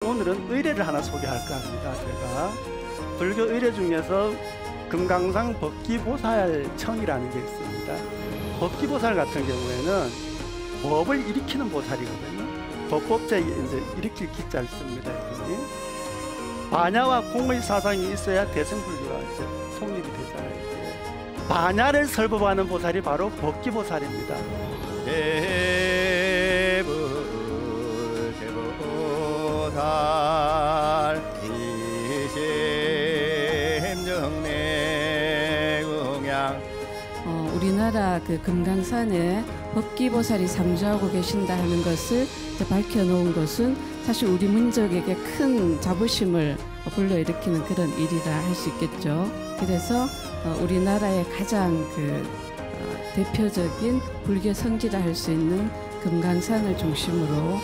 오늘은 의례를 하나 소개할까 합니다. 제가 불교 의례 중에서 금강산 법기보살청이라는 게 있습니다. 법기보살 같은 경우에는 법을 일으키는 보살이거든요. 법법제 이제 일으킬 기자를 씁니다. 이분이. 반야와 공의 사상이 있어야 대승불교가 이제 성립이 되잖아요. 이게. 반야를 설법하는 보살이 바로 법기보살입니다. 우리나라 그 금강산에 법기보살이 상주하고 계신다 하는 것을 밝혀놓은 것은 사실 우리 민족에게 큰 자부심을 불러일으키는 그런 일이라 할 수 있겠죠. 그래서 우리나라의 가장 대표적인 불교 성지라 할 수 있는 금강산을 중심으로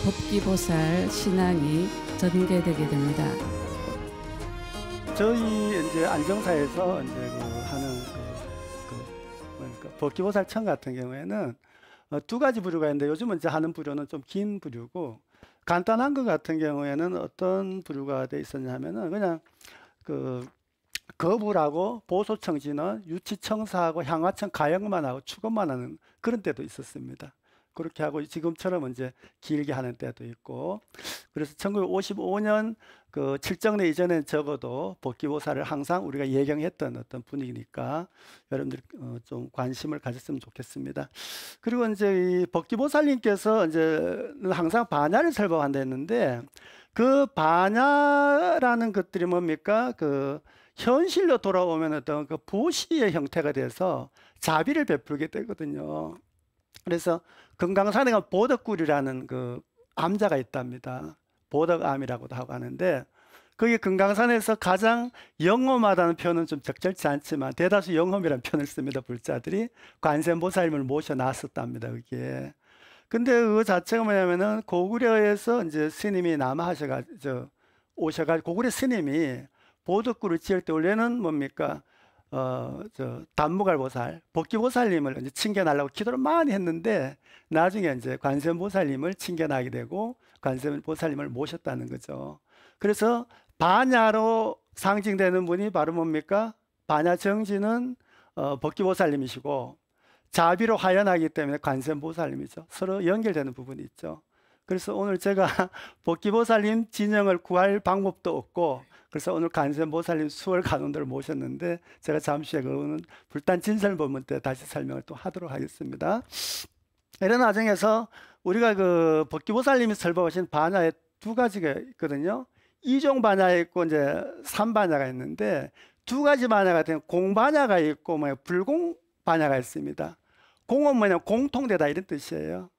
법기보살 신앙이 전개되게 됩니다. 저희 이제 안정사에서 이제 하는 법기보살청 같은 경우에는 두 가지 부류가 있는데 요즘은 이제 하는 부류는 좀 긴 부류고, 간단한 것 같은 경우에는 어떤 부류가 돼 있었냐면은 그냥 거부라고 보소청지는 유치청사하고 향화청 가역만 하고 축업만 하는 그런 때도 있었습니다. 그렇게 하고 지금처럼 이제 길게 하는 때도 있고, 그래서 1955년 그 칠정례 이전엔 적어도 법기보살을 항상 우리가 예경했던 어떤 분위기니까 여러분들이 좀 관심을 가졌으면 좋겠습니다. 그리고 이제 이 법기보살님께서 이제 항상 반야를 설법한다 했는데, 그 반야라는 것들이 뭡니까? 현실로 돌아오면 어떤 보시의 형태가 돼서 자비를 베풀게 되거든요. 그래서 금강산에 보덕굴이라는 암자가 있답니다. 보덕암이라고도 하고 하는데, 그게 금강산에서 가장 영험하다는 표현은 좀 적절치 않지만 대다수 영험이라는 표현을 씁니다. 불자들이 관세음보살님을 모셔 놨었답니다. 그게. 근데 그 자체가 뭐냐면은 고구려에서 이제 스님이 오셔가지고 고구려 스님이 보덕굴을 지을 때 원래는 뭡니까? 단무갈보살, 법기보살님을 이제 칭견하려고 기도를 많이 했는데, 나중에 이제 관세음보살님을 칭견하게 되고 관세음보살님을 모셨다는 거죠. 그래서 반야로 상징되는 분이 바로 뭡니까? 반야 정지는 법기보살님이시고, 자비로 화연하기 때문에 관세음보살님이죠. 서로 연결되는 부분이 있죠. 그래서 오늘 제가 법기보살님 진영을 구할 방법도 없고, 그래서 오늘 관세음보살님 수월 간원들을 모셨는데, 제가 잠시 후에 그거는 불단 진설법문 때 다시 설명을 또 하도록 하겠습니다. 이런 과정에서 우리가 법기보살님이 설법하신 반야에 두 가지가 있거든요. 이종 반야가 있고 이제 삼반야가 있는데, 두 가지 반야 같은 경우 공반야가 있고 불공 반야가 있습니다. 공은 뭐냐, 공통되다 이런 뜻이에요.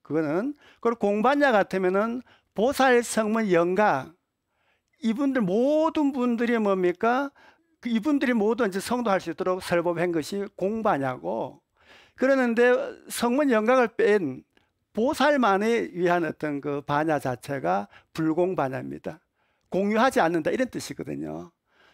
그거는. 그리고 공반야 같으면은 보살 성문 영가, 이분들 모든 분들이 뭡니까? 이분들이 모두 이제 성도할 수 있도록 설법한 것이 공반야고, 그러는데 성문 영각을 뺀 보살만을 위한 어떤 반야 자체가 불공반야입니다. 공유하지 않는다 이런 뜻이거든요.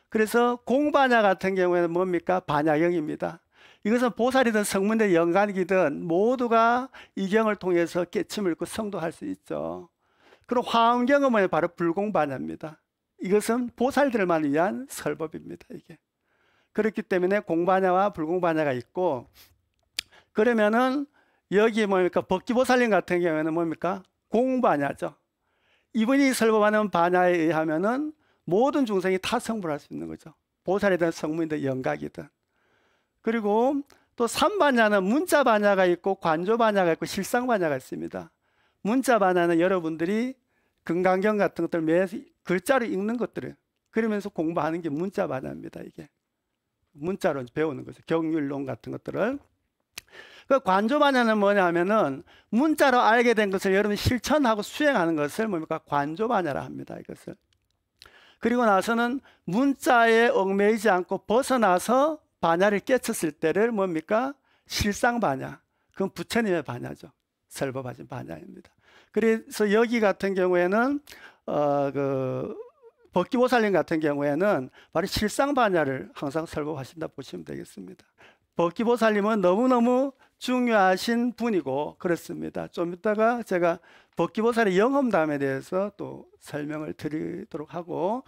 그래서 공반야 같은 경우에는 뭡니까? 반야경입니다. 이것은 보살이든 성문의 영간이든 모두가 이 경을 통해서 깨침을 잃고 성도할 수 있죠. 그리고 화엄경은 뭐냐? 바로 불공반야입니다. 이것은 보살들만 위한 설법입니다. 이게. 그렇기 때문에 공반야와 불공반야가 있고, 그러면은 여기 뭡니까? 법기보살님 같은 경우에는 뭡니까? 공반야죠. 이분이 설법하는 반야에 의하면은 모든 중생이 다 성불할 수 있는 거죠. 보살이든 성문이든 영각이든. 그리고 또 삼반야는 문자반야가 있고 관조반야가 있고 실상반야가 있습니다. 문자반야는 여러분들이 금강경 같은 것들 매 글자로 읽는 것들을 그러면서 공부하는 게 문자반야입니다. 이게 문자로 배우는 거죠. 경율론 같은 것들을. 관조반야는 뭐냐면은 문자로 알게 된 것을 여러분이 실천하고 수행하는 것을 뭡니까? 관조반야라 합니다. 이것을. 그리고 나서는 문자에 얽매이지 않고 벗어나서 반야를 깨쳤을 때를 뭡니까? 실상반야. 그건 부처님의 반야죠. 설법하신 반야입니다. 그래서 여기 같은 경우에는 법기보살님 같은 경우에는 바로 실상반야를 항상 설법하신다 보시면 되겠습니다. 법기보살님은 너무너무 중요하신 분이고 그렇습니다. 좀 이따가 제가 법기보살의 영험담에 대해서 또 설명을 드리도록 하고,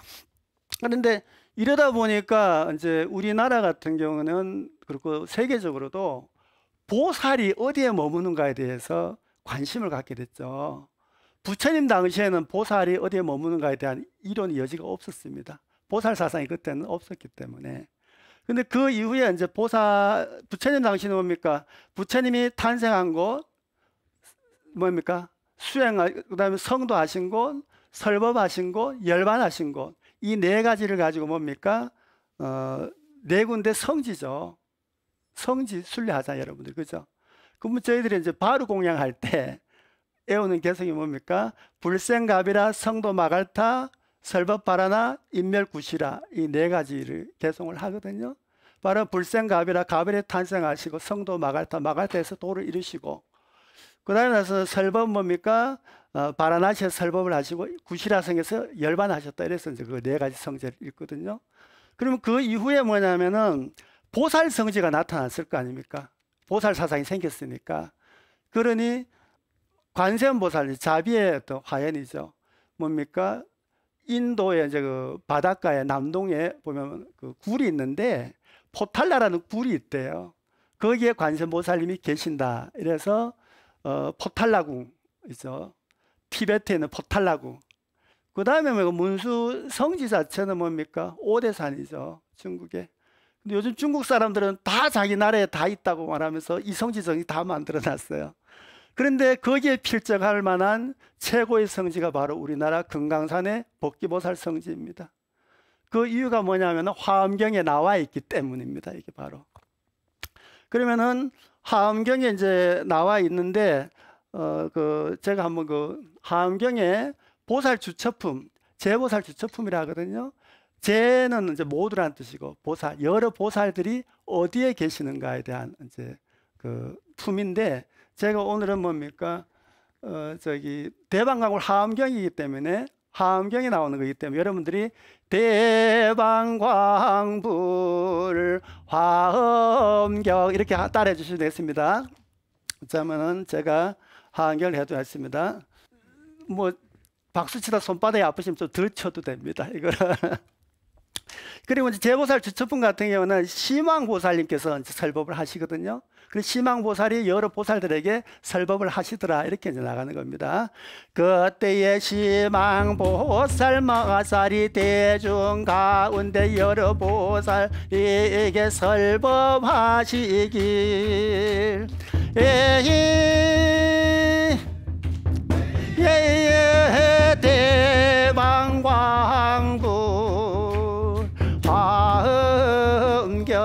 그런데 이러다 보니까 이제 우리나라 같은 경우는 그리고 세계적으로도 보살이 어디에 머무는가에 대해서 관심을 갖게 됐죠. 부처님 당시에는 보살이 어디에 머무는가에 대한 이론의 여지가 없었습니다. 보살 사상이 그때는 없었기 때문에. 근데 그 이후에 이제 부처님 당시는 뭡니까? 부처님이 탄생한 곳, 뭡니까? 그다음에 성도하신 곳, 설법하신 곳, 열반하신 곳, 이 네 가지를 가지고 뭡니까? 네 군데 성지죠. 성지 순례하자 여러분들, 그죠? 그러면 저희들이 이제 바로 공양할 때 애우는 개성이 뭡니까? 불생갑이라, 성도 마갈타, 설법바라나, 인멸구시라, 이 네 가지를 개송을 하거든요. 바로 불생갑이라, 가벨에 탄생하시고, 성도 마갈타, 마갈타에서 도를 이루시고, 그 다음에 나서 설법 뭡니까? 바라나시에서 설법을 하시고, 구시라성에서 열반하셨다. 이래서 이제 그 네 가지 성제를 읽거든요. 그러면 그 이후에 뭐냐면은 보살 성지가 나타났을 거 아닙니까? 보살 사상이 생겼으니까. 그러니 관세음보살, 자비의 어떤 화연이죠. 뭡니까? 인도의 이제 그 바닷가에 남동에 보면 그 굴이 있는데 포탈라라는 굴이 있대요. 거기에 관세음보살님이 계신다. 이래서 포탈라궁이죠. 티베트에 있는 포탈라궁. 그 다음에 문수 성지 자체는 뭡니까? 오대산이죠. 중국에. 근데 요즘 중국 사람들은 다 자기 나라에 다 있다고 말하면서 이 성지성이 다 만들어놨어요. 그런데 거기에 필적할 만한 최고의 성지가 바로 우리나라 금강산의 법기보살 성지입니다. 그 이유가 뭐냐면 화엄경에 나와 있기 때문입니다. 이게 바로. 그러면은 화엄경에 이제 나와 있는데 제가 한번 그 화엄경에 보살 주처품, 제보살 주처품이라 하거든요. 제는 이제 모두라는 뜻이고 보살, 여러 보살들이 어디에 계시는가에 대한 이제 그 품인데, 제가 오늘은 뭡니까? 대방광불 화엄경이기 때문에, 화엄경이 나오는 거기 때문에 여러분들이 대방광불 화엄경 이렇게 따라해 주시면 되겠습니다. 그러면은 제가 화엄경을 해도겠습니다. 뭐 박수치다 손바닥이 아프시면 좀 덜 쳐도 됩니다. 이거를. 그리고 이제 제보살 주처품 같은 경우는 심왕보살님께서 이제 설법을 하시거든요. 그래서 심왕보살이 여러 보살들에게 설법을 하시더라. 이렇게 이제 나가는 겁니다. 그때의 심왕보살 마살이 대중 가운데 여러 보살에게 설법하시길. 대방광불 화엄경.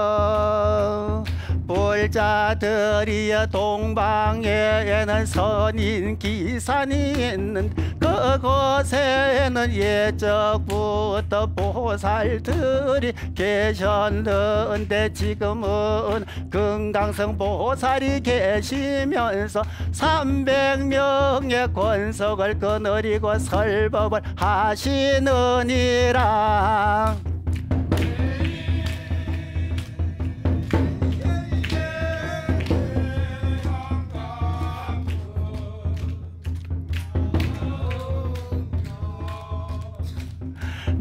불자들이여 동방에는 선인 기산이 있는 그곳에는 예적부터 보살들이 계셨는데 지금은 금강성 보살이 계시면서 300명의 권속을 거느리고 설법을 하시느니라.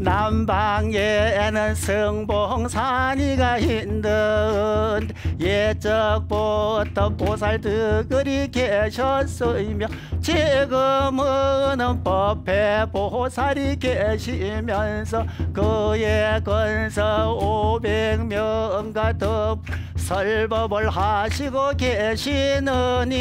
남방에는 성봉산이가 있는 예적부터 보살들이 계셨으며 지금은 법회보살이 계시면서 그의 권서 500명과 더 설법을 하시고 계시느니라.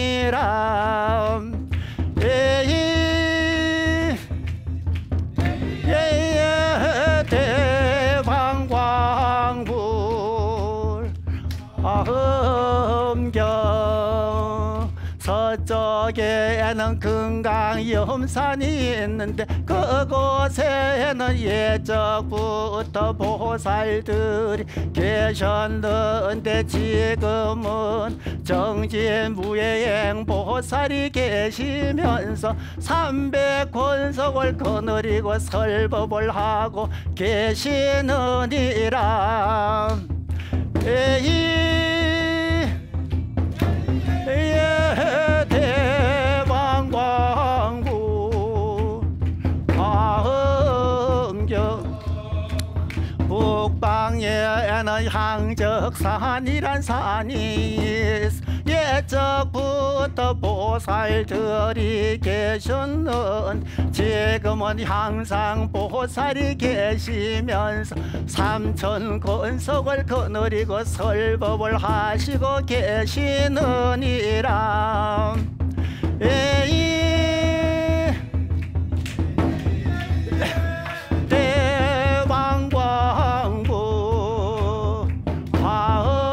대방광불 화엄경. 서쪽에는 금강염산이 있는데 그곳에는 예적부터 보살들이 계셨는데 지금은 정진무예행 보살이 계시면서 300권속을 거느리고 설법을 하고 계시느니라. 대왕광부 화엄경 북방에는 향적산이란 산이 있어 예적부터 보살들이 계셨는 지금은 항상 보살이 계시면서 삼천건석을 거느리고 설법을 하시고 계시느니라. 대왕광부 화엄경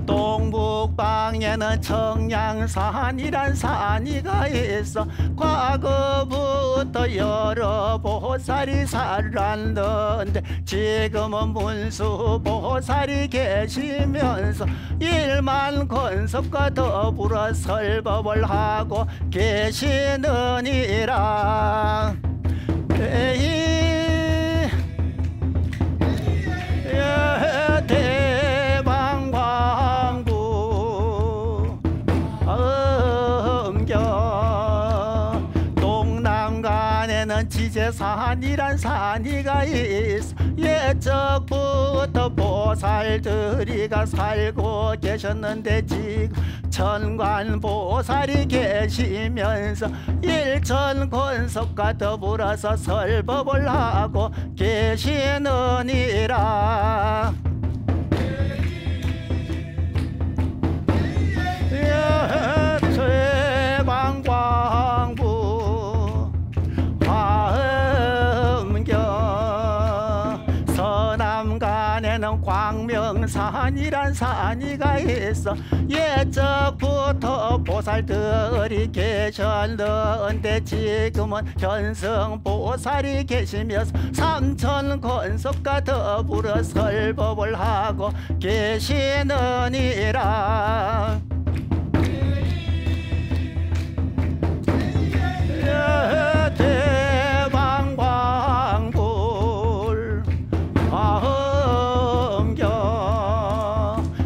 동북방에는 청량산이란 산이가 있어 과거부터 여러 보살이 살았는데 지금은 문수보살이 계시면서 1만 권석과 더불어 설법을 하고 계시느니라. 대왕광부 엄경 동남간에는 지제산이란 산이가 있어 예적부터 보살들이가 살고 계셨는데 지금 천관보살이 계시면서 1천권석과 더불어서 설법을 하고 계시느니라. 대왕광부 화엄경 서남간에는 광명산이란 산이가 있어 예적부터 보살들이 계셨는데 지금은 현성보살이 계시면서 삼천권석과 더불어 설법을 하고 계시느니라. 대왕광부 화엄경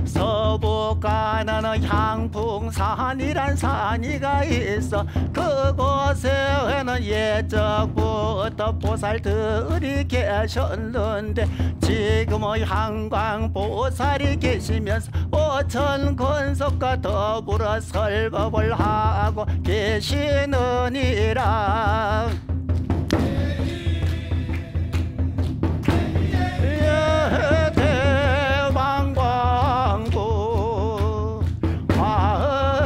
서북간에는 향풍산이란 산이가 있어 그곳에는 예적부터 보살들이 계셨는데 지금은 향광보살이 계시면서 5천권석과 더불어 설법을 하고 계시느니라. 대왕광부 화엄경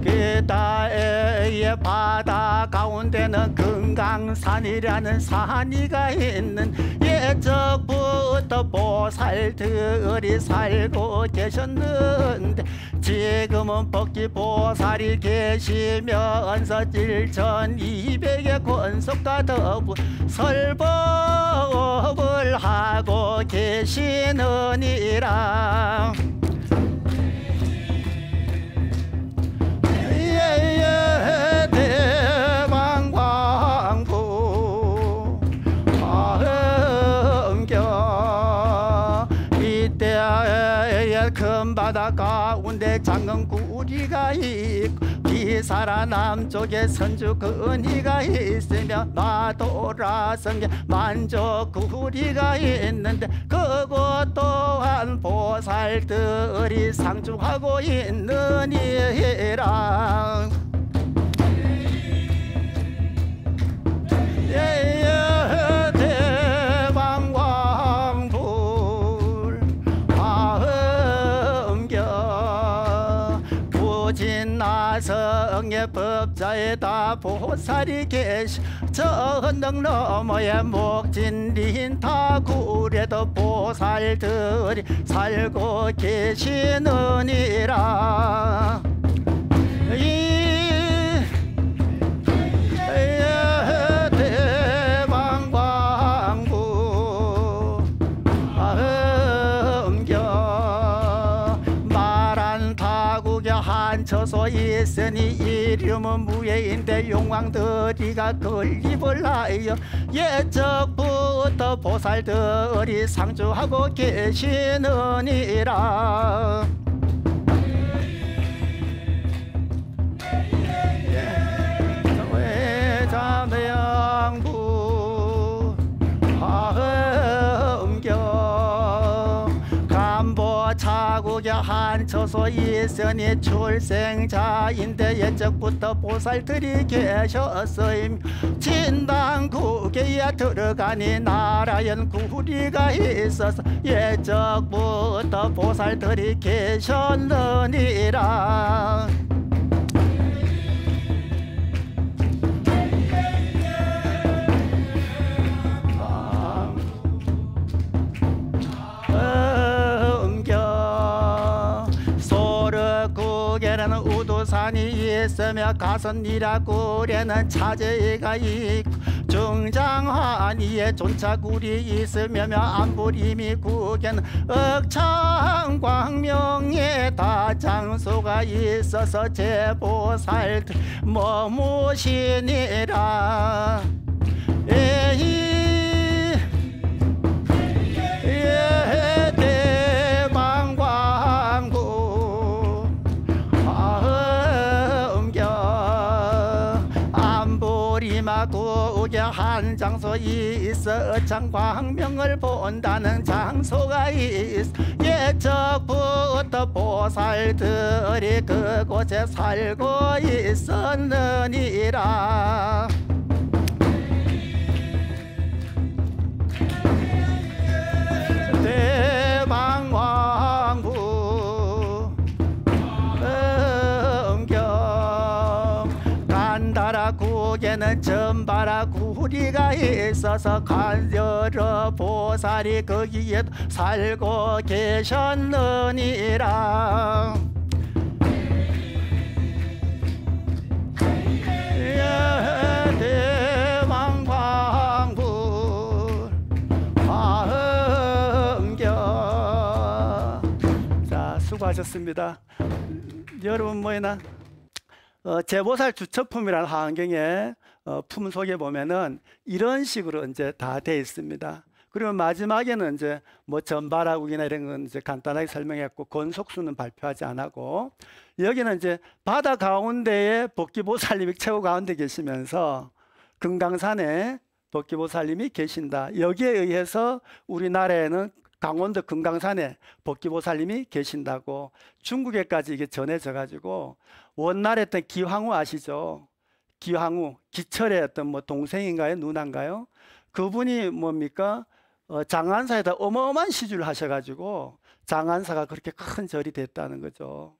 그다의 바다 가운데는 금강산이라는 산이가 있는 예적부터 보살들이 살고 계셨는데 지금은 법기보살이 계시면서 1200의 권석과 더불어 설법을 하고 계시느니라. 대왕광부 화엄경 이때에 큰 바다 가운데 작은 구리가 있고 기사라 남쪽에 선주근이가 있으며 나돌아선 게 만족구리가 있는데 그곳 또한 보살들이 상주하고 있느니라. 대왕광부 화엄경 부진나성의 법자에다 보살이 계시 저 언덕 너머에 목진린타굴에도 보살들이 살고 계시느니라. 대왕광부 화엄경 마란타국에 한처소 있으니 이름은 무예인데 용왕들이가 건립을 하여 예적부터 예적부터 보살들이 상주하고 계시느니라. 외자명부 화엄경 간보차국에 한처소 있으니 출생자인데 예적부터 보살들이 계셨으임. 진당국에 들어가니 나라연 구리가 있어서 예적부터 보살들이 계셨느니라. 소르국에는 우두산이 있으며 가선이라굴에는 차제가 있고 중장환이에 존차굴이 있으며 안부리미국에는 억창광명에 다장소가 있어서 제보살들 머무시니라. 대방광구 화엄경 안보리마국에 한 장소 있어 장광명을 본다는 장소가 있어. 예적부터 보살들이 그곳에 살고 있었느니라. 대방왕부 엄경 간다라국에는 전바라구리가 있어서 간여러 보살이 거기에 살고 계셨느니라. 대왕광부 화엄경. 자, 수고하셨습니다. 여러분 뭐이나 제보살 주처품이라는 화엄경의 품속에 보면은 이런 식으로 이제 다 돼 있습니다. 그리고 마지막에는 이제 뭐 전바라국이나 이런 건 이제 간단하게 설명했고 건속수는 발표하지 않았고, 여기는 이제 바다 가운데에 법기보살님이 최고 가운데 계시면서 금강산에 법기보살님이 계신다. 여기에 의해서 우리나라에는 강원도 금강산에 법기보살님이 계신다고 중국에까지 이게 전해져 가지고, 원나라에 했던 기황후 아시죠? 기황후, 기철의 어떤 뭐 동생인가요? 누나인가요? 그분이 뭡니까? 장안사에다 어마어마한 시주를 하셔가지고 장안사가 그렇게 큰 절이 됐다는 거죠.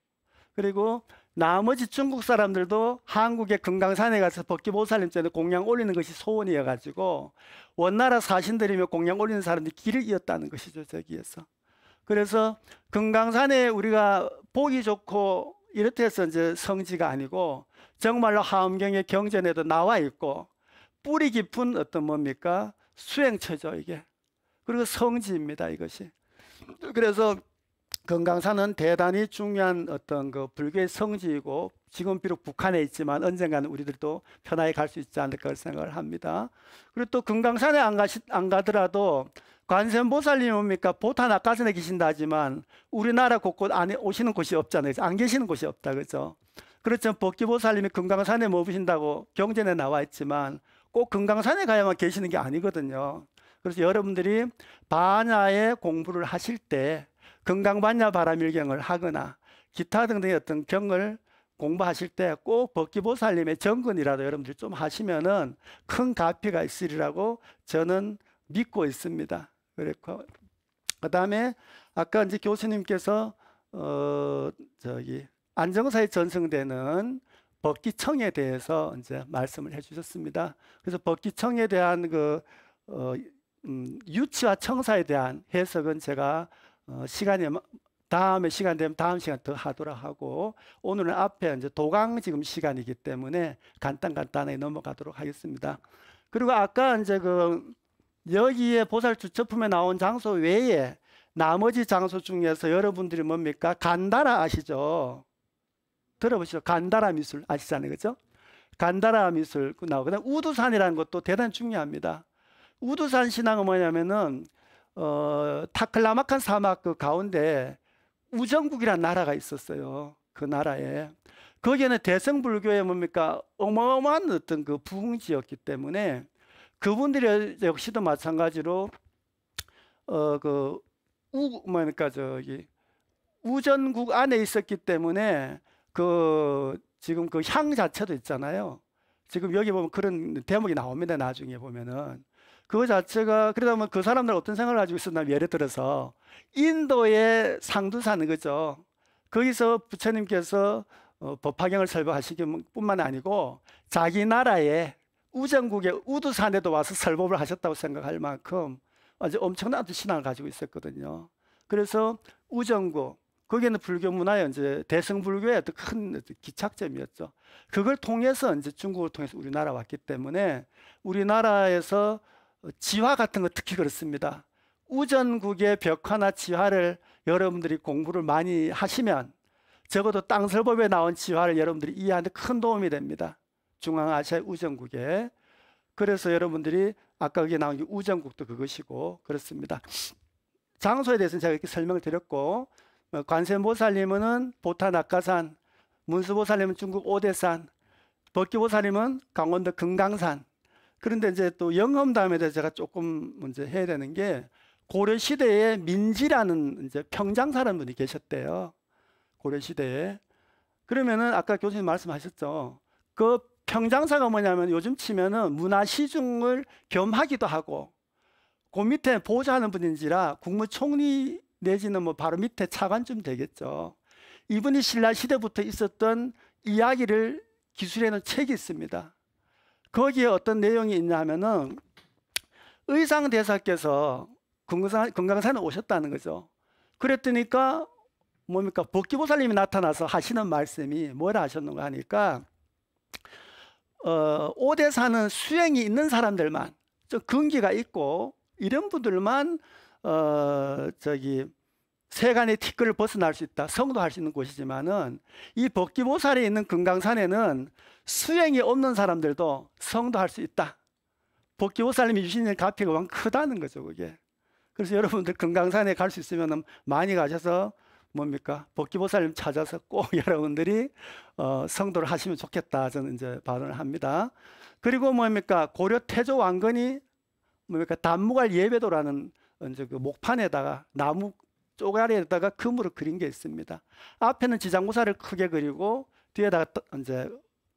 그리고 나머지 중국 사람들도 한국의 금강산에 가서 법기보살님 전에 공양 올리는 것이 소원이어가지고 원나라 사신들이며 공양 올리는 사람들이 길을 이었다는 것이죠, 저기에서. 그래서 금강산에 우리가 보기 좋고 이렇게 해서 이제 성지가 아니고 정말로 화엄경의 경전에도 나와 있고 뿌리 깊은 어떤 뭡니까? 수행처죠, 이게. 그리고 성지입니다, 이것이. 그래서 금강산은 대단히 중요한 어떤 그 불교의 성지이고, 지금 비록 북한에 있지만 언젠가는 우리들도 편하게 갈 수 있지 않을까 생각을 합니다. 그리고 또 금강산에 안 가더라도 관세음보살님이 뭡니까? 보타 낙가산에 계신다 하지만 우리나라 곳곳 안에 오시는 곳이 없잖아요. 안 계시는 곳이 없다, 그죠? 그렇죠. 법기보살님이 금강산에 머무신다고 경전에 나와 있지만 꼭 금강산에 가야만 계시는 게 아니거든요. 그래서 여러분들이 반야의 공부를 하실 때 금강반야 바라밀경을 하거나 기타 등등의 어떤 경을 공부하실 때 꼭 법기보살님의 정근이라도 여러분들이 좀 하시면은 큰 가피가 있으리라고 저는 믿고 있습니다. 그렇고 그다음에 아까 이제 교수님께서 안정사에 전승되는 법기청에 대해서 이제 말씀을 해주셨습니다. 그래서 법기청에 대한 그 유치와 청사에 대한 해석은 제가 다음에 시간 되면 다음 시간 더 하도록 하고, 오늘은 앞에 이제 도강 지금 시간이기 때문에 간단하게 넘어가도록 하겠습니다. 그리고 아까 이제 여기에 보살 주처품에 나온 장소 외에 나머지 장소 중에서 여러분들이 뭡니까? 간다라 아시죠? 들어보시죠. 간다라 미술 아시잖아요, 그죠? 간다라 미술 나오고, 그다음 우두산이라는 것도 대단히 중요합니다. 우두산 신앙은 뭐냐면은 타클라마칸 사막 그 가운데 우정국이라는 나라가 있었어요. 그 나라에. 거기에는 대성불교의 뭡니까 어마어마한 어떤 그 부흥지였기 때문에 그분들이 역시도 마찬가지로 뭡니까 저기 우전국 안에 있었기 때문에 그 지금 그 향 자체도 있잖아요. 지금 여기 보면 그런 대목이 나옵니다. 나중에 보면은 그 자체가 그러다 보면 그 사람들 어떤 생각을 가지고 있었나 예를 들어서 인도의 상두사는 거죠. 거기서 부처님께서 법화경을 설법하시기 뿐만 아니고 자기 나라의 우정국의 우두산에도 와서 설법을 하셨다고 생각할 만큼 아주 엄청난 신앙을 가지고 있었거든요. 그래서 우정국 거기는 불교 문화의 이제 대승불교의 어떤 큰 기착점이었죠. 그걸 통해서 이제 중국을 통해서 우리나라 왔기 때문에 우리나라에서 지화 같은 거 특히 그렇습니다. 우전국의 벽화나 지화를 여러분들이 공부를 많이 하시면 적어도 땅설법에 나온 지화를 여러분들이 이해하는 데 큰 도움이 됩니다. 중앙아시아 우정국에. 그래서 여러분들이 아까 여기 나온 게 우정국도 그것이고 그렇습니다. 장소에 대해서는 제가 이렇게 설명을 드렸고 관세음보살님은 보타 낙가산, 문수보살님은 중국 오대산, 법기보살님은 강원도 금강산. 그런데 이제 또 영험담에 대해서 제가 조금 먼저 해야 되는 게 고려 시대에 민지라는 이제 평장사라는 분이 계셨대요. 고려 시대에. 그러면은 아까 교수님 말씀하셨죠. 그 평장사가 뭐냐면 요즘 치면은 문화시중을 겸하기도 하고 그 밑에 보좌하는 분인지라 국무총리 내지는 뭐 바로 밑에 차관쯤 되겠죠. 이분이 신라 시대부터 있었던 이야기를 기술해 놓은 책이 있습니다. 거기에 어떤 내용이 있냐 하면은 의상대사께서 금강산에 오셨다는 거죠. 그랬더니까 뭡니까 법기보살님이 나타나서 하시는 말씀이 뭐라 하셨는가 하니까 오대산은 수행이 있는 사람들만 좀 근기가 있고 이런 분들만 저기 세간의 티끌을 벗어날 수 있다. 성도할 수 있는 곳이지만은 이 법기보살이 있는 금강산에는 수행이 없는 사람들도 성도할 수 있다. 법기보살님이 주시는 가피가 왕 크다는 거죠, 그게. 그래서 여러분들 금강산에 갈 수 있으면 많이 가셔서 뭡니까 법기보살님 찾아서 꼭 여러분들이 성도를 하시면 좋겠다. 저는 이제 발언을 합니다. 그리고 뭡니까 고려 태조 왕건이 뭡니까 단무갈 예배도라는 이제 그 목판에다가 나무 쪼가리에다가 금으로 그린 게 있습니다. 앞에는 지장보살을 크게 그리고 뒤에다가 이제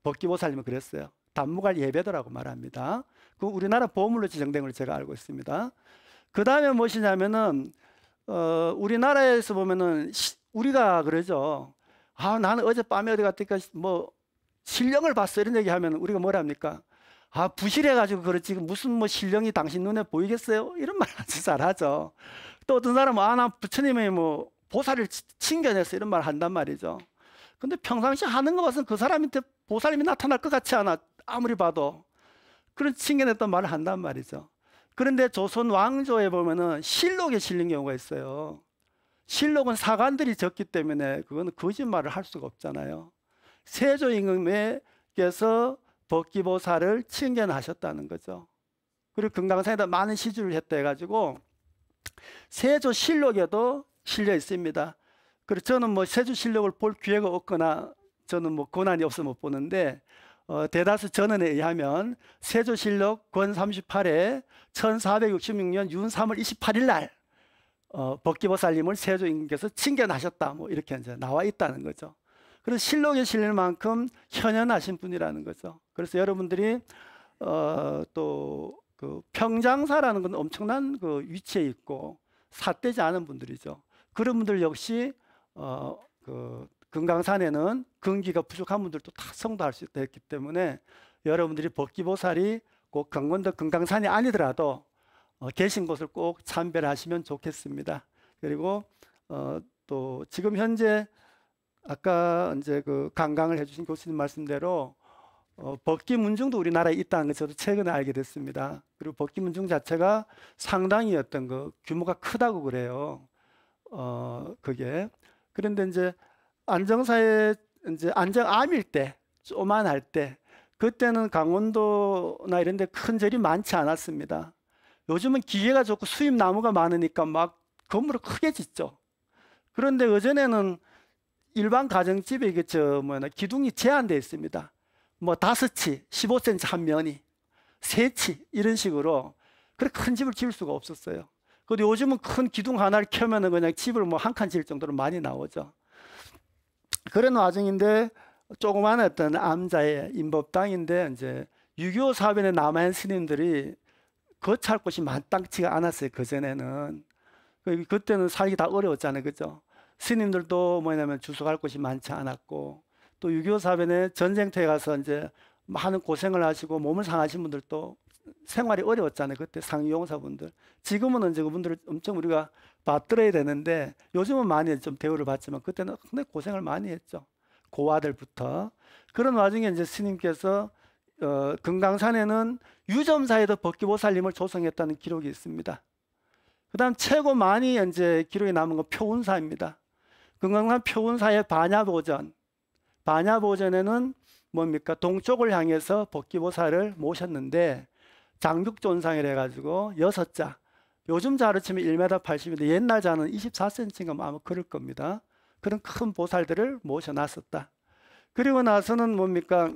법기보살님을 그렸어요. 단무갈 예배도라고 말합니다. 그 우리나라 보물로 지정된 걸 제가 알고 있습니다. 그 다음에 무엇이냐면은 우리나라에서 보면은 우리가 그러죠. 아 나는 어젯밤에 어디 갔다니까 뭐 신령을 봤어 이런 얘기하면 우리가 뭐라 합니까? 아 부실해가지고 그렇지 무슨 뭐 신령이 당신 눈에 보이겠어요? 이런 말 아주 잘하죠. 또 어떤 사람은 아 나 부처님이 뭐 보살을 칭견했어 이런 말 한단 말이죠. 근데 평상시 하는 거 봐서는 그 사람한테 보살님이 나타날 것 같지 않아. 아무리 봐도 그런 칭견했던 말을 한단 말이죠. 그런데 조선 왕조에 보면은 실록에 실린 경우가 있어요. 실록은 사관들이 적기 때문에 그거는 거짓말을 할 수가 없잖아요. 세조 임금께서 법기보살을 칭견하셨다는 거죠. 그리고 금강산에다 많은 시주를 했다 해가지고 세조 실록에도 실려 있습니다. 그래서 저는 뭐 세조 실록을 볼 기회가 없거나 저는 뭐 권한이 없어 못 보는데 대다수 전언에 의하면 세조실록 권 38에 1466년 윤 3월 28일 날 법기보살님을 세조 임금께서 칭견하셨다 뭐 이렇게 이제 나와 있다는 거죠. 그래서 실록에 실릴 만큼 현연하신 분이라는 거죠. 그래서 여러분들이 또 그 평장사라는 건 엄청난 그 위치에 있고 삿되지 않은 분들이죠. 그런 분들 역시 그 금강산에는 근기가 부족한 분들도 다 성도할 수 있기 때문에 여러분들이 법기보살이 꼭 강원도 금강산이 아니더라도 계신 곳을 꼭 참배하시면 좋겠습니다. 그리고 또 지금 현재 아까 이제 그 강강을 해주신 교수님 말씀대로 법기문중도 우리나라에 있다는 걸 저도 최근에 알게 됐습니다. 그리고 법기문중 자체가 상당히 어떤 그 규모가 크다고 그래요. 그게 그런데 이제 안정사에 이제 안정암일 때 조만할 때 그때는 강원도나 이런 데 큰 절이 많지 않았습니다. 요즘은 기계가 좋고 수입 나무가 많으니까 막 건물을 크게 짓죠. 그런데 예전에는 일반 가정집에 이게 기둥이 제한되어 있습니다. 뭐 5치, 15cm 한 면이, 3치 이런 식으로 그렇게 큰 집을 지을 수가 없었어요. 근데 요즘은 큰 기둥 하나를 켜면은 그냥 집을 뭐 한 칸 지을 정도로 많이 나오죠. 그런 와중인데 조그마한 어떤 암자의 인법당인데 이제 6.25 사변에 남아있는 스님들이 거처할 곳이 마땅치가 않았어요. 그전에는. 그때는 살기 다 어려웠잖아요. 그죠? 스님들도 뭐냐면 주소갈 곳이 많지 않았고, 또 6.25 사변에 전쟁터에 가서 이제 많은 고생을 하시고 몸을 상하신 분들도 생활이 어려웠잖아요. 그때 상용사분들. 지금은 이제 그분들을 엄청 우리가 받들어야 되는데, 요즘은 많이 좀 대우를 받지만 그때는 상당히 고생을 많이 했죠. 고아들부터. 그런 와중에 이제 스님께서 금강산에는 유점사에도 법기보살님을 조성했다는 기록이 있습니다. 그 다음 최고 많이 이제 기록이 남은 건 표운사입니다. 금강산 표운사의 반야보전. 반야보전에는 뭡니까? 동쪽을 향해서 법기보살을 모셨는데 장육존상이라 해가지고 6자. 요즘 자로 치면 1m 80인데 옛날 자는 24cm인가 아마 그럴 겁니다. 그런 큰 보살들을 모셔놨었다. 그리고 나서는 뭡니까?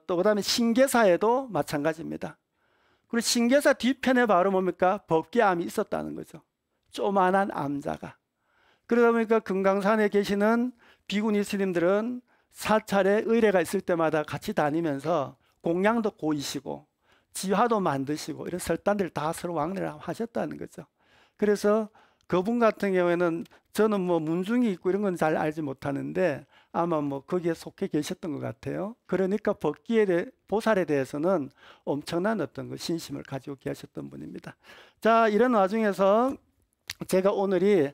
또 그 다음에 신계사에도 마찬가지입니다. 그리고 신계사 뒤편에 바로 뭡니까? 법기암이 있었다는 거죠. 조만한 암자가. 그러다 보니까 금강산에 계시는 비구니 스님들은 사찰에 의례가 있을 때마다 같이 다니면서 공양도 고이시고 지화도 만드시고 이런 설단들 다 서로 왕래를 하셨다는 거죠. 그래서 그분 같은 경우에는 저는 뭐 문중이 있고 이런 건 잘 알지 못하는데 아마 뭐 거기에 속해 계셨던 것 같아요. 그러니까 보살에 대해서는 엄청난 어떤 그 신심을 가지고 계셨던 분입니다. 자, 이런 와중에서 제가 오늘이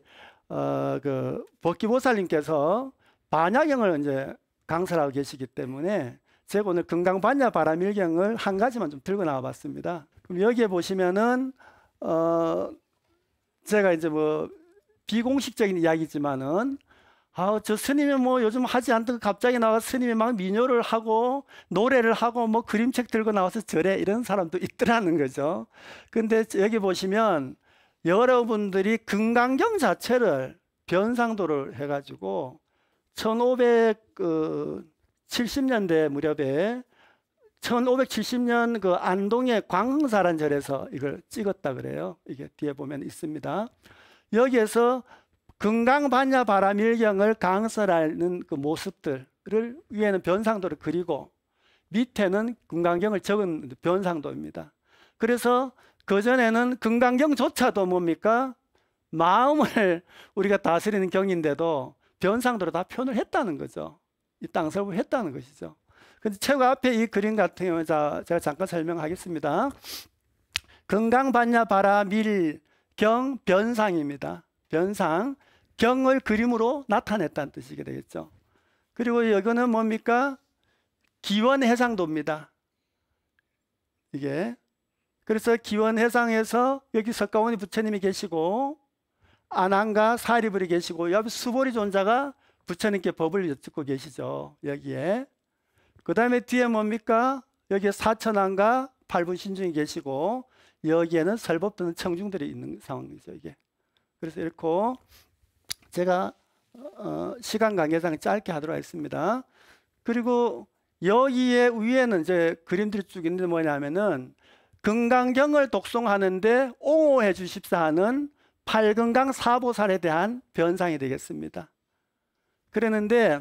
그 법기보살님께서 반야경을 이제 강설하고 계시기 때문에 제가 오늘 금강반야바라밀경을 한 가지만 좀 들고 나와봤습니다. 그럼 여기에 보시면은 제가 이제 뭐 비공식적인 이야기지만은 저 스님이 뭐 요즘 하지 않던 갑자기 나와서 스님이 막 민요를 하고 노래를 하고 뭐 그림책 들고 나와서 절해 이런 사람도 있더라는 거죠. 근데 여기 보시면 여러분들이 금강경 자체를 변상도를 해가지고 1570년대 무렵에 1570년 그 안동의 광흥사란 절에서 이걸 찍었다 그래요. 이게 뒤에 보면 있습니다. 여기에서 금강반야바라밀경을 강설하는 그 모습들을 위에는 변상도를 그리고 밑에는 금강경을 적은 변상도입니다. 그래서 그전에는 금강경조차도 뭡니까? 마음을 우리가 다스리는 경인데도 변상도로 다 표현을 했다는 거죠. 이 땅설부를 했다는 것이죠. 근데 최고 앞에 이 그림 같은 경우는 제가 잠깐 설명하겠습니다. 금강반야바라밀경 변상입니다. 변상. 경을 그림으로 나타냈다는 뜻이게 되겠죠. 그리고 이거는 뭡니까? 기원해상도입니다. 이게. 그래서 기원해상에서 여기 석가모니 부처님이 계시고 안항과 사리불이 계시고 옆에 수보리 존자가 부처님께 법을 여쭙고 계시죠. 여기에. 그 다음에 뒤에 뭡니까? 여기에 사천왕과 팔분신중이 계시고 여기에는 설법드는 청중들이 있는 상황이죠. 이게. 그래서 이렇게 제가 시간 관계상 짧게 하도록 하겠습니다. 그리고 여기에 위에는 이제 그림들이 쭉 있는데 뭐냐면은 금강경을 독송하는데 옹호해 주십사 하는 팔금강 사보살에 대한 변상이 되겠습니다. 그랬는데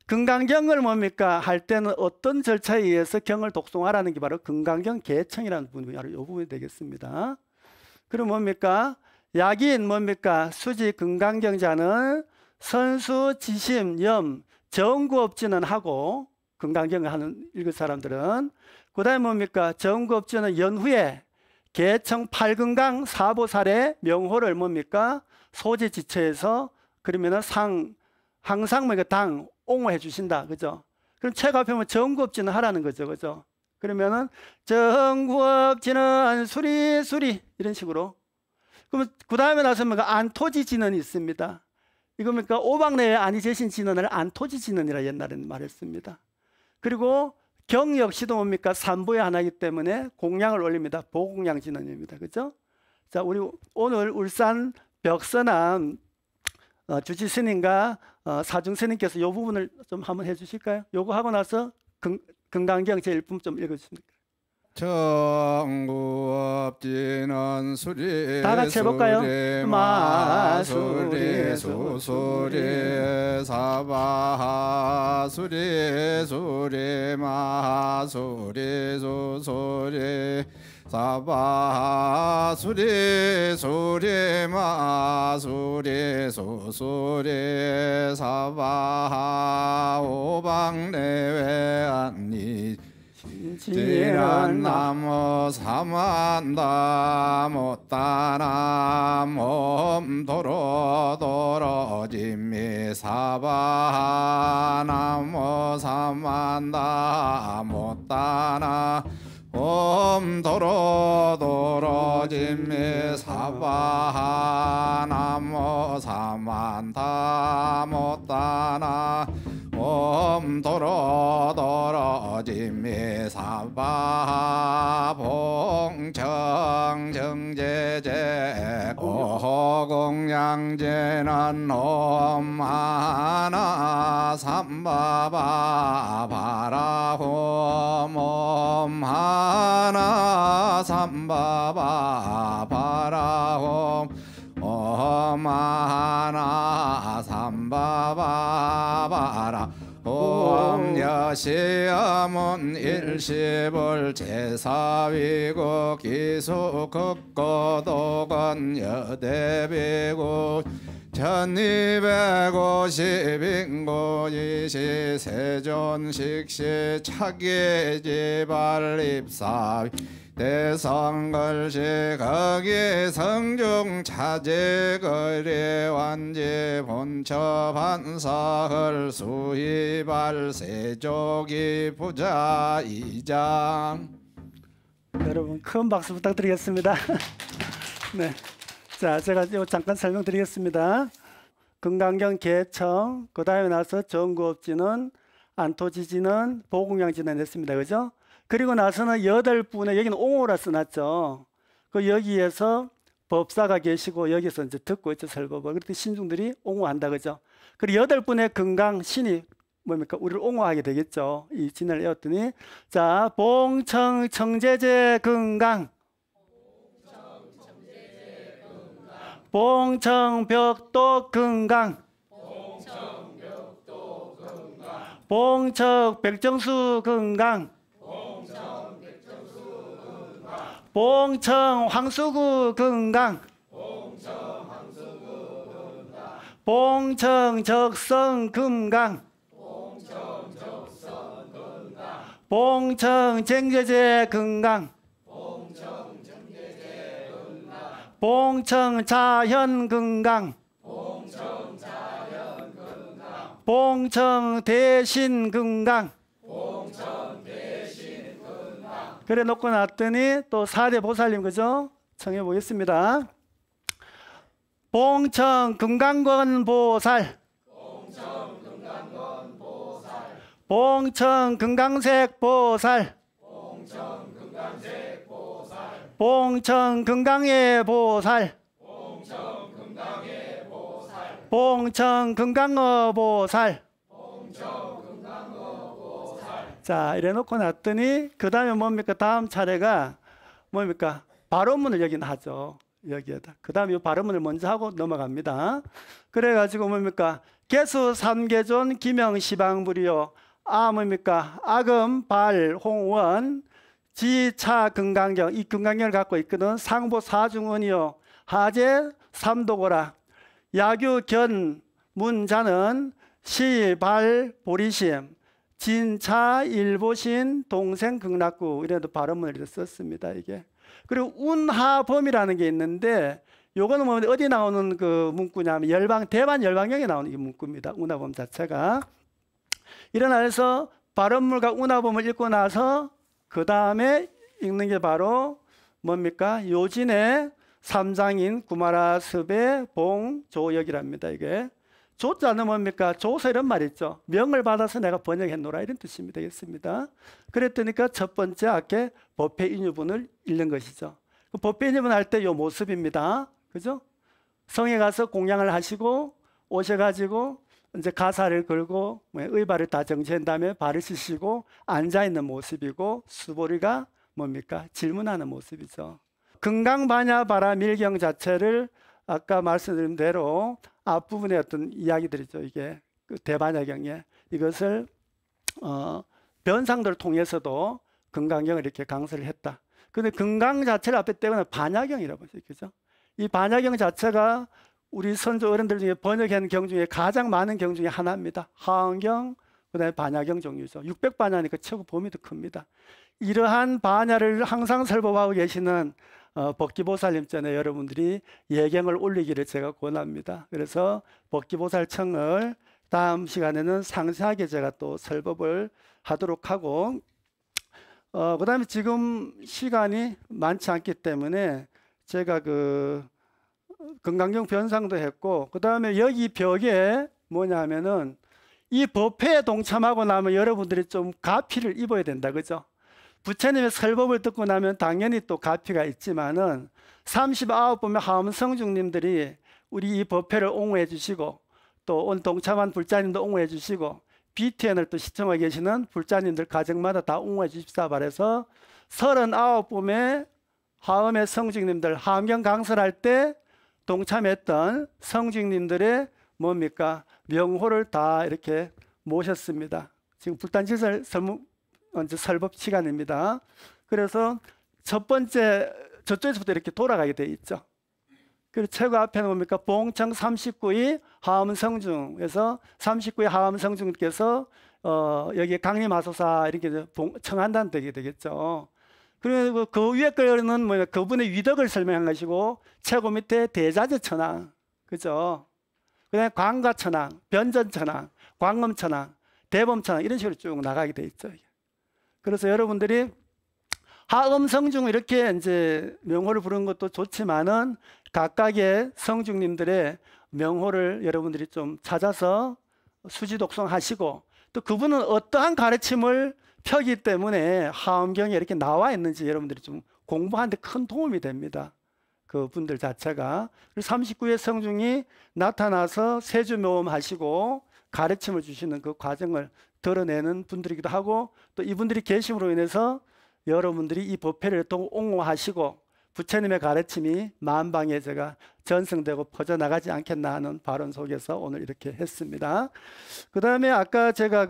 금강경을 뭡니까? 할 때는 어떤 절차에 의해서 경을 독송하라는 게 바로 금강경 개청이라는 부분이 바로 이 부분이 되겠습니다. 그럼 뭡니까? 약인 뭡니까? 수지 금강경자는 선수, 지심, 염, 정구업지는 하고 금강경을 하는 읽을 사람들은 그 다음에 뭡니까? 정구업지는 연후에 개청 팔금강 사보살의 명호를 뭡니까? 소지지처에서 그러면은 항상 뭐 당 옹호해 주신다. 그죠? 그럼 최고 앞에 보면 정구업지는 하라는 거죠. 그죠? 그러면은 정구업지는 수리 이런 식으로. 그러면 그 다음에 나서면 안토지 진언이 있습니다. 이겁니까? 오박내에 아니 제신 진언을 안토지 진언이라 옛날에는 말했습니다. 그리고 경 역시도 뭡니까? 산부의 하나이기 때문에 공양을 올립니다. 보공양 진원입니다. 그죠? 자, 우리 오늘 울산 벽선암 주지 스님과 사중 스님께서 이 부분을 좀 한번 해주실까요? 요거 하고 나서 금강경 제1품 좀 읽어주십니까? 정구업지는 수리 다 같이 해볼까요? 마수리 수수리 사바하 수리 수리 마수리 수수리 사바하 수리 수리 마수리 수수리 사바하 오방내외 안니 지란나무 사만다 못다나 몸도로 도로짐미 사바나무 사만다 못다나 몸도로 도로짐미 사바나무 사만다 못다나 몸도로 도로짐미 사바 봉청 정제제 고공양제는 옴하나 삼바바 바라홈 옴하나 삼바바 바라홈 옴하나 삼바바바라 옴 여시아문 일시불 제사위고 기수극고도건 여대비고 1250인고 이시 세존식시 차계지발입사 대성걸시 거기 성중 차제거리 완지 본처 반사헐 수희발 세족이 부자 이장. 여러분 큰 박수 부탁드리겠습니다. 네, 자 제가 잠깐 설명드리겠습니다. 금강경 개청, 그 다음에 나서 정구업지는 안토지지는 보공양지는 했습니다. 그죠? 그리고 나서는 8분의, 여기는 옹호라 써놨죠. 그 여기에서 법사가 계시고 여기서 이제 듣고 있죠, 설법을. 그렇게 신중들이 옹호한다, 그죠? 그리고 8분의 금강 신이 뭡니까? 우리를 옹호하게 되겠죠. 이 진을 외웠더니, 자, 봉청 청제제 금강, 봉청 벽도 금강, 봉청 백정수 금강, 봉청 황수구 금강, 봉청 적성 금강, 봉청 정제제 금강, 봉청 자현 금강, 봉청 대신 금강. 그래 놓고 놨더니 또 4대 보살님, 그죠? 청해 보겠습니다. 봉청 금강권 보살, 봉청 금강색 보살, 봉청 금강의 보살, 봉청 금강어 보살. 자, 이래 놓고 놨더니 그 다음에 뭡니까? 다음 차례가 뭡니까? 발언문을 여기는 하죠. 여기에다. 그 다음에 이 발언문을 먼저 하고 넘어갑니다. 그래가지고 뭡니까? 개수 삼계존 기명 시방불이요. 아 뭡니까? 악음 발 홍원 지차 금강경, 이 금강경을 갖고 있거든. 상보 사중원이요. 하제 삼도고라. 야규 견 문자는 시발 보리심. 진차 일보신 동생 극락구, 이래도 발음을 이렇게 썼습니다. 이게. 그리고 운하범이라는 게 있는데 요거는 뭐 어디 나오는 그 문구냐면 대반 열방경에 나오는 이 문구입니다. 운하범 자체가. 일어나서 발음물과 운하범을 읽고 나서 그 다음에 읽는 게 바로 뭡니까? 요진의 삼장인 구마라습의 봉조역이랍니다. 이게. 조자는 뭡니까? 조서 이런 말 있죠. 명을 받아서 내가 번역했노라 이런 뜻이 되겠습니다. 그랬더니까 첫 번째 앞에 법회 인유분을 읽는 것이죠. 그 법회 인유분 할 때 이 모습입니다. 그죠? 성에 가서 공양을 하시고 오셔가지고 이제 가사를 걸고 의발을 다 정지한 다음에 발을 씻으시고 앉아있는 모습이고 수보리가 뭡니까? 질문하는 모습이죠. 금강반야바라 밀경 자체를 아까 말씀드린 대로 앞부분의 어떤 이야기들이죠. 이게 그 대반야경에 이것을 변상들을 통해서도 금강경을 이렇게 강설을 했다. 근데 금강 자체를 앞에 떼거나 반야경이라고 하죠. 그죠? 이 반야경 자체가 우리 선조 어른들 중에 번역한 경 중에 가장 많은 경 중에 하나입니다. 하원경, 그다음에 반야경 종류죠. 600반야니까 최고 범위도 큽니다. 이러한 반야를 항상 설법하고 계시는 법기보살님 전에 여러분들이 예경을 올리기를 제가 권합니다. 그래서 법기보살청을 다음 시간에는 상세하게 제가 또 설법을 하도록 하고 그 다음에 지금 시간이 많지 않기 때문에 제가 그 금강경 변상도 했고 그 다음에 여기 벽에 뭐냐면은 이 법회에 동참하고 나면 여러분들이 좀 가피를 입어야 된다. 그죠? 부처님의 설법을 듣고 나면 당연히 또 가피가 있지만은 39분의 하엄성중님들이 우리 이 법회를 옹호해 주시고 또 오늘 동참한 불자님도 옹호해 주시고 BTN을 또 시청하고 계시는 불자님들 가정마다 다 옹호해 주십사 바래서 39분의 하엄의 성중님들 하엄경 강설할 때 동참했던 성중님들의 뭡니까? 명호를 다 이렇게 모셨습니다. 지금 불단지설 설법 시간입니다. 그래서 첫 번째 저쪽에서부터 이렇게 돌아가게 돼 있죠. 그리고 최고 앞에는 뭡니까? 봉청 39위 하엄성중에서 39위 하엄성중께서 여기 강림하소사 이렇게 청한단 되게 되겠죠. 그리고 그 위에 거는 뭐냐? 그분의 위덕을 설명한 것이고 최고 밑에 대자재천왕, 그죠? 그다음에 광가천왕, 변전천왕, 광엄천왕, 대범천왕 이런 식으로 쭉 나가게 돼 있죠. 그래서 여러분들이 하엄성중 이렇게 이제 명호를 부르는 것도 좋지만은 각각의 성중님들의 명호를 여러분들이 좀 찾아서 수지독송하시고 또 그분은 어떠한 가르침을 펴기 때문에 하엄경에 이렇게 나와 있는지 여러분들이 좀 공부하는데 큰 도움이 됩니다. 그 분들 자체가. 39회 성중이 나타나서 세주묘음 하시고 가르침을 주시는 그 과정을 드러내는 분들이기도 하고 또 이분들이 계심으로 인해서 여러분들이 이 법회를 또 옹호하시고 부처님의 가르침이 만방에 제가 전승되고 퍼져나가지 않겠나 하는 발언 속에서 오늘 이렇게 했습니다. 그 다음에 아까 제가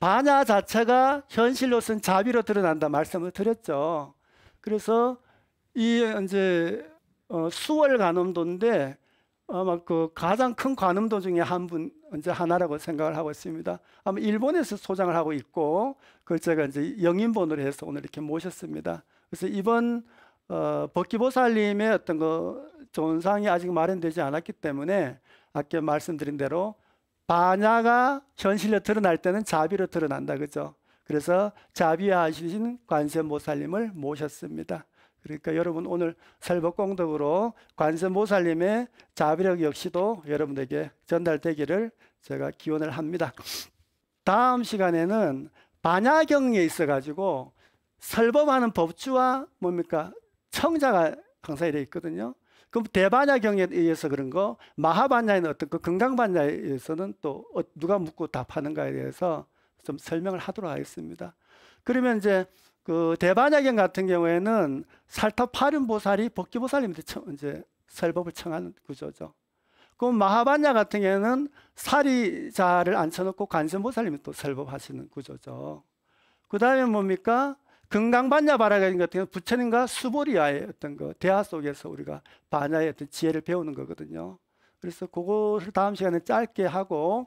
반야 자체가 현실로서는 자비로 드러난다 말씀을 드렸죠. 그래서 이 이제 수월 관음도인데 아마 그 가장 큰 관음도 중에 한 분 이제 하나라고 생각을 하고 있습니다. 아마 일본에서 소장을 하고 있고 그걸 제가 이제 영인본으로 해서 오늘 이렇게 모셨습니다. 그래서 이번 법기보살님의 어떤 그 존상이 아직 마련되지 않았기 때문에 아까 말씀드린 대로 반야가 현실로 드러날 때는 자비로 드러난다, 그죠? 그래서 자비하신 관세음보살님을 모셨습니다. 그러니까 여러분 오늘 설법공덕으로 관세음보살님의 자비력 역시도 여러분에게 전달되기를 제가 기원을 합니다. 다음 시간에는 반야경에 있어가지고 설법하는 법주와 뭡니까? 청자가 강사에 되어 있거든요. 그럼 대반야경에 의해서 그런 거, 마하반야에는 어떤 그 금강반야에 의해서는 또 누가 묻고 답하는가에 대해서 좀 설명을 하도록 하겠습니다. 그러면 이제 그 대반야경 같은 경우에는 살타파륜보살이 법기보살님한테 이제 설법을 청하는 구조죠. 그럼 마하반야 같은 경우에는 사리자를 앉혀놓고 관세음보살님이 또 설법하시는 구조죠. 그 다음에 뭡니까? 금강반야 바라가인 같은 경우는 부처님과 수보리와의 어떤 그 대화 속에서 우리가 반야의 어떤 지혜를 배우는 거거든요. 그래서 그것을 다음 시간에 짧게 하고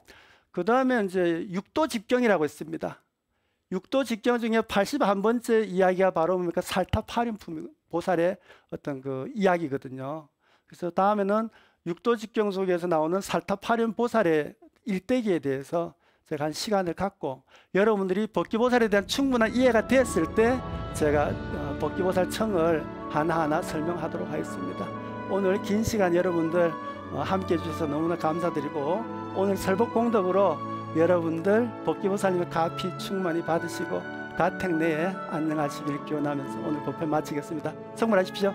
그 다음에 이제 육도집경이라고 있습니다. 육도집경 중에 81번째 이야기가 바로 뭡니까? 살타파륜보살의 어떤 그 이야기거든요. 그래서 다음에는 육도집경 속에서 나오는 살타파륜보살의 일대기에 대해서 제가 한 시간을 갖고 여러분들이 법기보살에 대한 충분한 이해가 됐을 때 제가 법기보살청을 하나하나 설명하도록 하겠습니다. 오늘 긴 시간 여러분들 함께해 주셔서 너무나 감사드리고 오늘 설법공덕으로 여러분들 법기보살님의 가피 충만히 받으시고 가택 내에 안녕하시길 기원하면서 오늘 법회 마치겠습니다. 성불하십시오.